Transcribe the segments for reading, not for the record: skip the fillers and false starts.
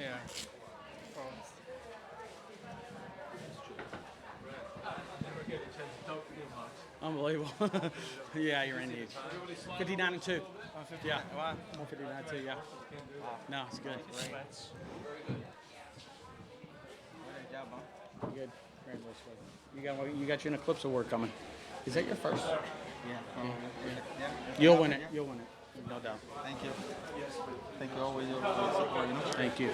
Yeah. Unbelievable. Yeah, you're in the 59 and 2. Yeah, wow. 159 and 2, yeah. No, it's good. Great job, man. Good. Congratulations. You got your Eclipse award coming. Is that your first? Yeah. Yeah. You'll win it. You'll win it. No doubt. Thank you. Thank you always for your support, you know. Thank you.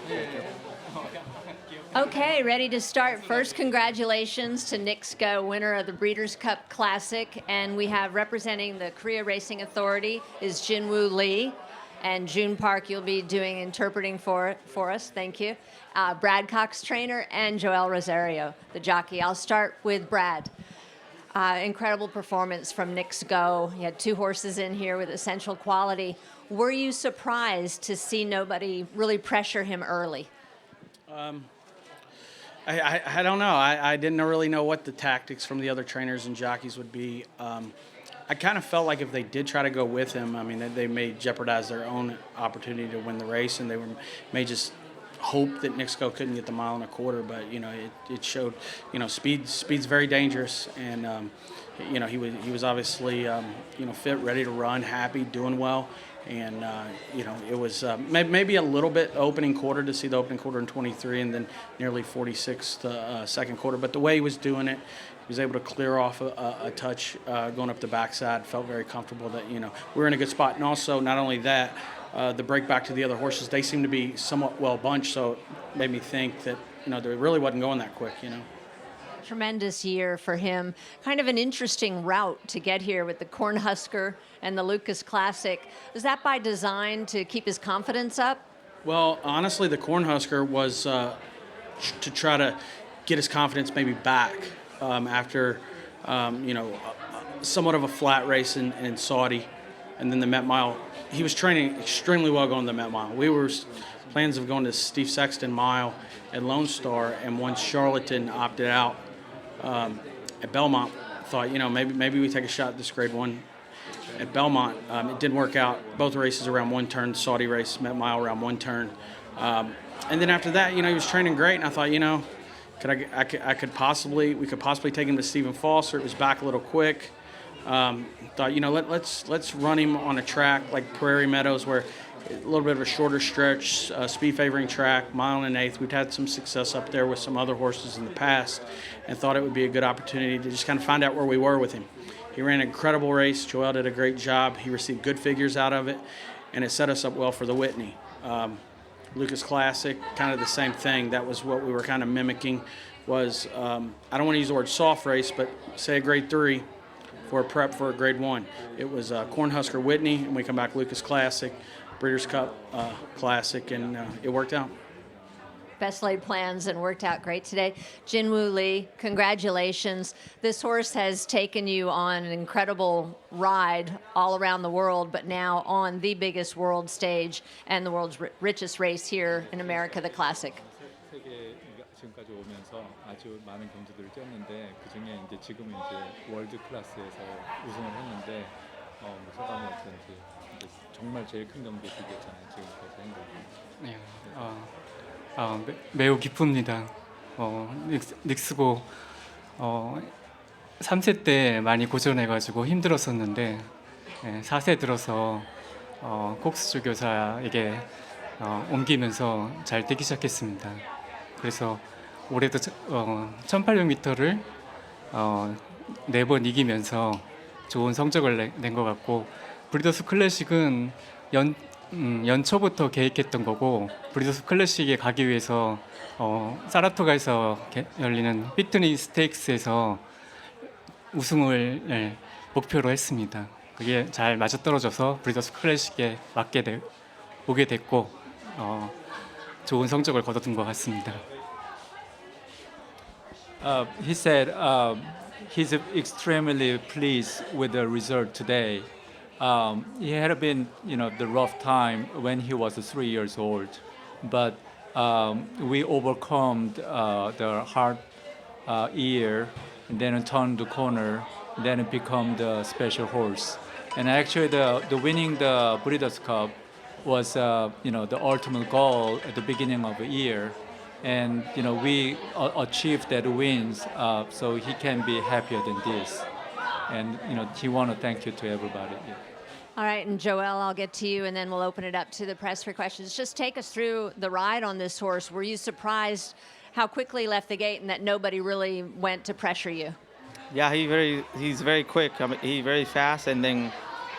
Okay, ready to start. First, congratulations to Knicks Go, winner of the Breeders' Cup Classic. And we have representing the Korea Racing Authority is Jinwoo Lee. And June Park, you'll be doing interpreting for us. Thank you. Brad Cox, trainer, and Joel Rosario, the jockey. I'll start with Brad. Incredible performance from Knicks Go. You had two horses in here with essential quality. Were you surprised to see nobody really pressure him early? I don't know. I didn't really know what the tactics from the other trainers and jockeys would be. I kind of felt like if they did try to go with him, I mean, they may jeopardize their own opportunity to win the race, and may just hope that Knicks Go couldn't get the mile and a quarter. But it showed, speed's very dangerous, and he was obviously fit, ready to run, happy, doing well. And, it was maybe a little bit opening quarter to see the opening quarter in 23 and then nearly 46 the second quarter. But the way he was doing it, he was able to clear off a touch going up the backside, felt very comfortable that, we were in a good spot. And also, not only that, the break back to the other horses, they seemed to be somewhat well bunched. So it made me think that, they really wasn't going that quick, Tremendous year for him. Kind of an interesting route to get here with the Cornhusker and the Lucas Classic. Was that by design to keep his confidence up? Well, honestly, the Cornhusker was to try to get his confidence maybe back after, somewhat of a flat race in Saudi. And then the Met Mile, he was training extremely well going to the Met Mile. We were plans of going to Steve Sexton Mile at Lone Star, and once Charlatan opted out at Belmont, thought, maybe we take a shot at this grade one at Belmont. It didn't work out. Both races around one turn, Saudi race, Met Mile around one turn. And then after that, he was training great, and I thought, we could possibly take him to Stephen Foster. It was back a little quick. Thought, let's run him on a track like Prairie Meadows, where a little bit of a shorter stretch, speed favoring track, mile and an eighth. We've had some success up there with some other horses in the past, and thought it would be a good opportunity to just kind of find out where we were with him. He ran an incredible race. Joel did a great job. He received good figures out of it, and it set us up well for the Whitney. Lucas Classic, kind of the same thing. That was what we were kind of mimicking. Was I don't want to use the word soft race, but say a grade 3 for a prep for a grade 1. It was Cornhusker Whitney, and we come back Lucas Classic, Breeders' Cup Classic, and it worked out. Best laid plans and worked out great today. Jinwoo Lee, congratulations. This horse has taken you on an incredible ride all around the world, but now on the biggest world stage and the world's richest race here in America, the Classic. 세계가 지금까지 오면서 아주 많은 경주들을 뛰었는데 그중에 이제 지금은 이제 월드 클래스에서 우승을 했는데 소감이 어떤지 정말 제일 큰 경기이겠잖아요. 지금까지 한 경기. 네, 매우 기쁩니다. 닉스고 3세 때 많이 고전해가지고 힘들었었는데 4세 들어서 콕스 조교사에게 옮기면서 잘 뛰기 시작했습니다. 그래서 올해도 1800m를 4번 이기면서 좋은 성적을 낸 것 같고, 브리더스 클래식은 연초부터 계획했던 거고, 브리더스 클래식에 가기 위해서 사라토가에서 열리는 빅트니 스테이크스에서 우승을 목표로 했습니다. 그게 잘 맞아떨어져서 브리더스 클래식에 오게 됐고 좋은 성적을 거둔 것 같습니다. He said he's extremely pleased with the result today. He had been, the rough time when he was 3 years old, but we overcome the hard year, and then turned the corner, then it become the special horse. And actually, the winning the Breeders' Cup was the ultimate goal at the beginning of the year, and we achieved that wins, so he can be happier than this, and he want to thank you to everybody. Yeah. All right, and Joel, I'll get to you, and then we'll open it up to the press for questions. Just take us through the ride on this horse. Were you surprised how quickly he left the gate and that nobody really went to pressure you? Yeah, he's very quick. I mean, he's very fast, and then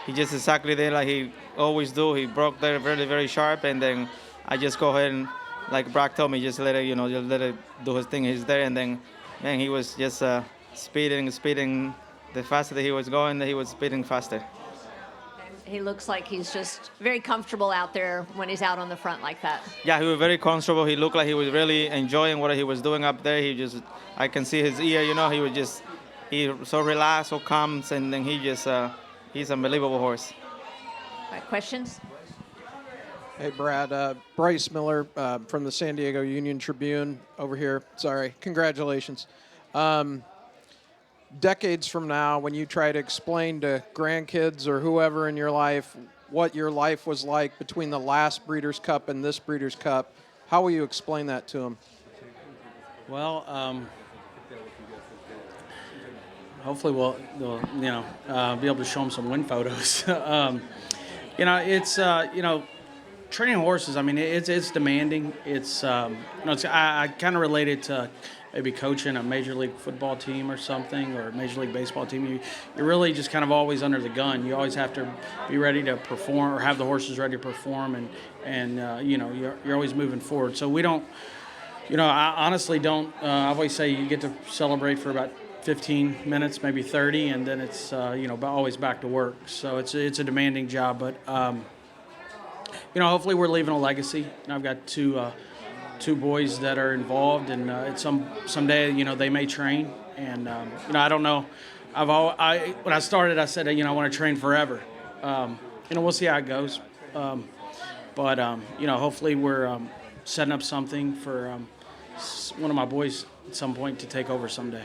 he just exactly did like he always do. He broke there very, very sharp, and then I just go ahead and, like Brock told me, just let it, just let it do his thing. He's there, and then, man, he was just speeding. The faster that he was going, he was speeding faster. He looks like he's just very comfortable out there when he's out on the front like that. Yeah, he was very comfortable. He looked like he was really enjoying what he was doing up there. I can see his ear, he so relaxed, so calm, and then he's an unbelievable horse. All right, questions? Hey, Brad. Bryce Miller from the San Diego Union Tribune over here. Sorry. Congratulations. Decades from now, when you try to explain to grandkids or whoever in your life what your life was like between the last Breeders' Cup and this Breeders' Cup, how will you explain that to them? Well, hopefully they'll be able to show them some win photos. It's training horses. I mean, it's demanding. I kind of relate it to maybe coaching a Major League Football team or something, or a Major League Baseball team. You're really just kind of always under the gun. You always have to be ready to perform, or have the horses ready to perform, and you're always moving forward. So we don't, I honestly don't. I always say you get to celebrate for about 15 minutes, maybe 30, and then it's always back to work. So it's a demanding job, but hopefully we're leaving a legacy. I've got two boys that are involved, and someday they may train, and I don't know. When I started, I said I want to train forever. We'll see how it goes, but hopefully we're setting up something for one of my boys at some point to take over someday.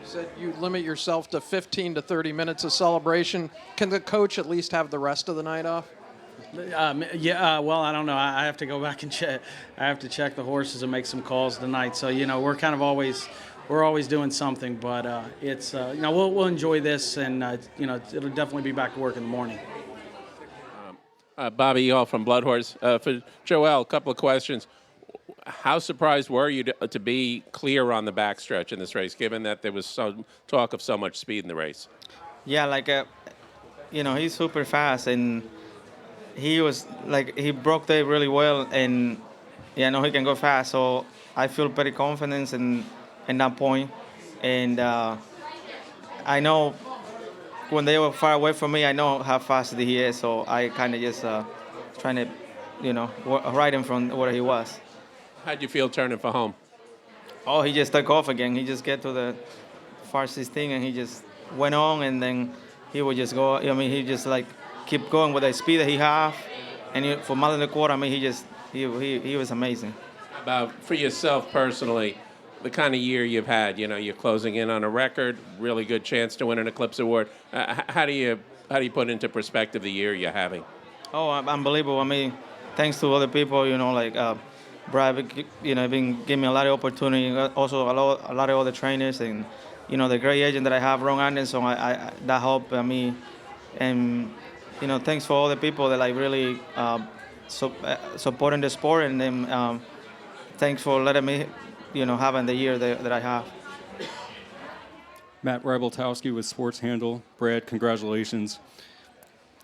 You said you limit yourself to 15 to 30 minutes of celebration. Can the coach at least have the rest of the night off? Well, I don't know. I have to go back and check. I have to check the horses and make some calls tonight. So we're kind of always doing something, but we'll enjoy this, and it'll definitely be back to work in the morning. Bobby Yall from Blood Horse. For Joel, a couple of questions. How surprised were you to be clear on the backstretch in this race, given that there was some talk of so much speed in the race? Yeah, he's super fast, and he broke there really well, and I know he can go fast, so I feel pretty confident in that point. And I know when they were far away from me, I know how fast he is, so I kind of just trying to, ride him from where he was. How'd you feel turning for home? Oh, he just took off again. He just get to the fastest thing, and he just went on, and then he would just go. He just keep going with the speed that he have, and for mile and a quarter, he was amazing. About for yourself personally, the kind of year you've had. You're closing in on a record, really good chance to win an Eclipse Award. How do you put into perspective the year you're having? Oh, unbelievable. Thanks to other people, Brad, been giving me a lot of opportunity. Also, a lot of other trainers, and the great agent that I have, Ron Anderson. That helped me, and thanks for all the people that really supporting the sport, and then thanks for letting me, having the year that I have. Matt Rybaltowski with Sports Handle. Brad, congratulations.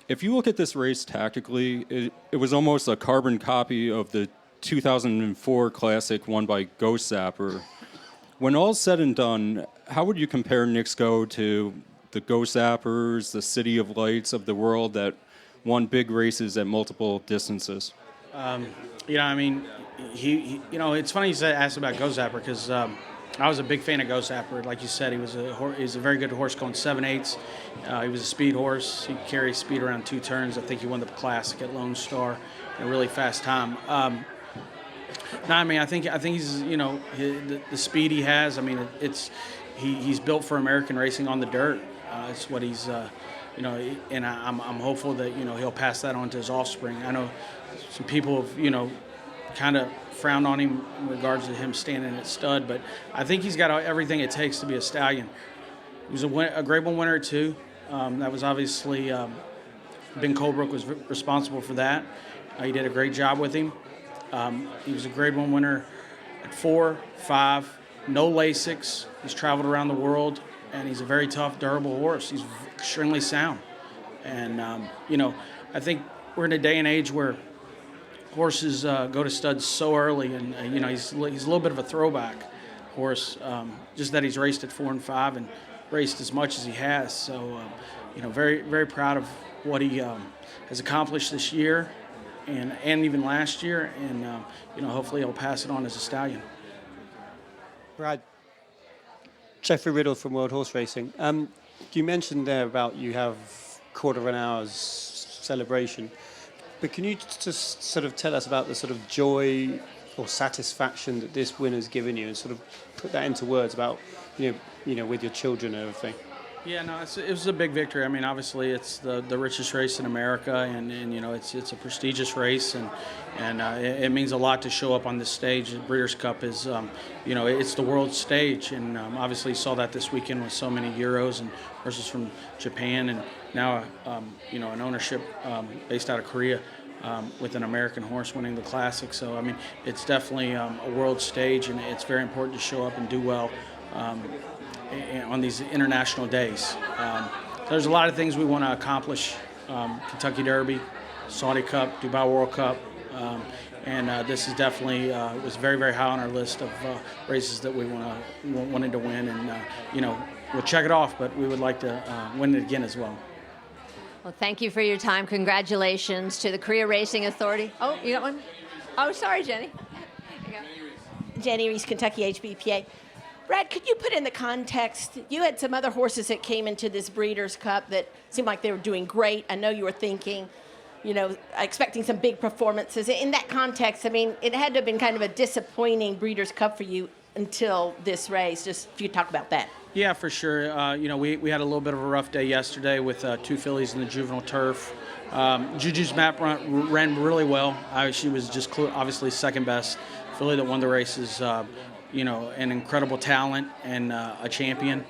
If you look at this race tactically, it was almost a carbon copy of the 2004 Classic won by Ghost Zapper. When all's said and done, how would you compare Knicks Go to the Ghost Zappers, the City of Lights of the world that won big races at multiple distances? It's funny you asked about Ghost Zapper, because I was a big fan of Ghost Zapper. Like you said, he was a very good horse going 7/8. He was a speed horse. He carried speed around 2 turns. I think he won the Classic at Lone Star in a really fast time. I think he's the speed he has. He's built for American racing on the dirt. It's what he's and I'm hopeful that he'll pass that on to his offspring. I know some people have kind of frowned on him in regards to him standing at stud, but I think he's got everything it takes to be a stallion. He was a Grade 1 winner too. That was obviously Ben Colebrook was responsible for that. He did a great job with him. He was a Grade 1 winner at 4, 5, no Lasix. He's traveled around the world, and he's a very tough, durable horse. He's extremely sound. And, I think we're in a day and age where horses go to studs so early, and, he's a little bit of a throwback horse, just that he's raced at 4 and 5 and raced as much as he has. So, very, very proud of what he has accomplished this year and even last year, and hopefully he'll pass it on as a stallion. Brad, Jeffrey Riddle from World Horse Racing. You mentioned there about you have quarter of an hour's celebration, but can you just sort of tell us about the sort of joy or satisfaction that this win has given you, and sort of put that into words about with your children and everything? Yeah, no, it was a big victory. I mean, obviously, it's the richest race in America, and it's a prestigious race, and it means a lot to show up on this stage. The Breeders' Cup is, it's the world stage, and obviously saw that this weekend with so many Euros and horses from Japan, and now an ownership based out of Korea with an American horse winning the Classic. So I mean, it's definitely a world stage, and it's very important to show up and do well on these international days. There's a lot of things we want to accomplish. Kentucky Derby, Saudi Cup, Dubai World Cup, and this is definitely was very, very high on our list of races that we wanted to win, and we'll check it off, but we would like to win it again as well. Well, thank you for your time. Congratulations to the Korea Racing Authority. Oh, you got one? Oh, sorry, Jenny. Jenny Reese, Kentucky HBPA. Brad, could you put in the context, you had some other horses that came into this Breeders' Cup that seemed like they were doing great. I know you were thinking, expecting some big performances. In that context, I mean, it had to have been kind of a disappointing Breeders' Cup for you until this race. Just if you talk about that. Yeah, for sure. We had a little bit of a rough day yesterday with 2 fillies in the juvenile turf. Juju's map ran really well. She was just obviously second best filly that won the races. An incredible talent and a champion,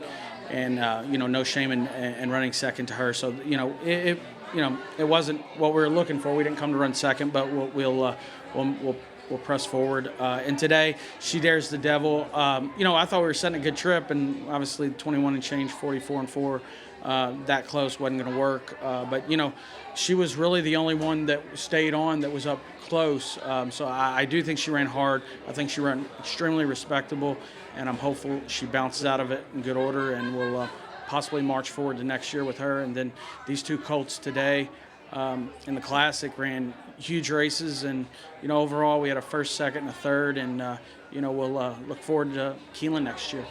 and no shame in running second to her. So it wasn't what we were looking for. We didn't come to run second, but we'll press forward. And today, She Dares the Devil. I thought we were setting a good trip, and obviously 21 and change, 44 and 4, that close wasn't going to work. But she was really the only one that stayed on that was up close. So I do think she ran hard. I think she ran extremely respectable, and I'm hopeful she bounces out of it in good order, and we'll possibly march forward to next year with her. And then these 2 colts today in the Classic ran huge races, and overall we had a first, second, and a third, and we'll look forward to Keelan next year.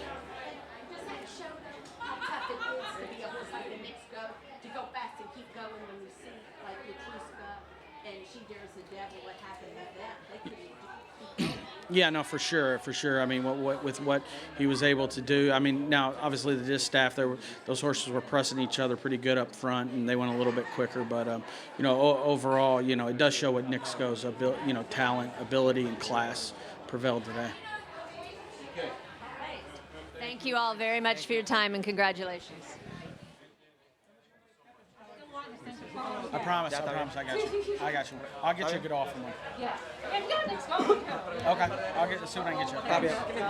Yeah, no, for sure. I mean, with what he was able to do. I mean, now obviously the disc staff, those horses were pressing each other pretty good up front, and they went a little bit quicker. But overall, it does show what Knicks Go's talent, ability, and class prevailed today. Thank you all very much for your time, and congratulations. I promise, I got you. I'll get you a good offer, man. Yeah. Okay, I'll see what I can get you.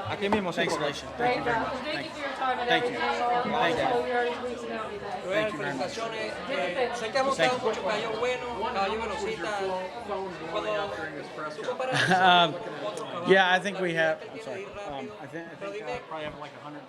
Aquí mismo, Thanks, Alicia. Thank you very much. Thank you for your time. Thank you. Thank you. We already reached out today. Thank you very much. Sé que ha montado mucho caballo bueno, caballo velocita. Yeah, I think we have. I'm sorry. I think probably have like 120.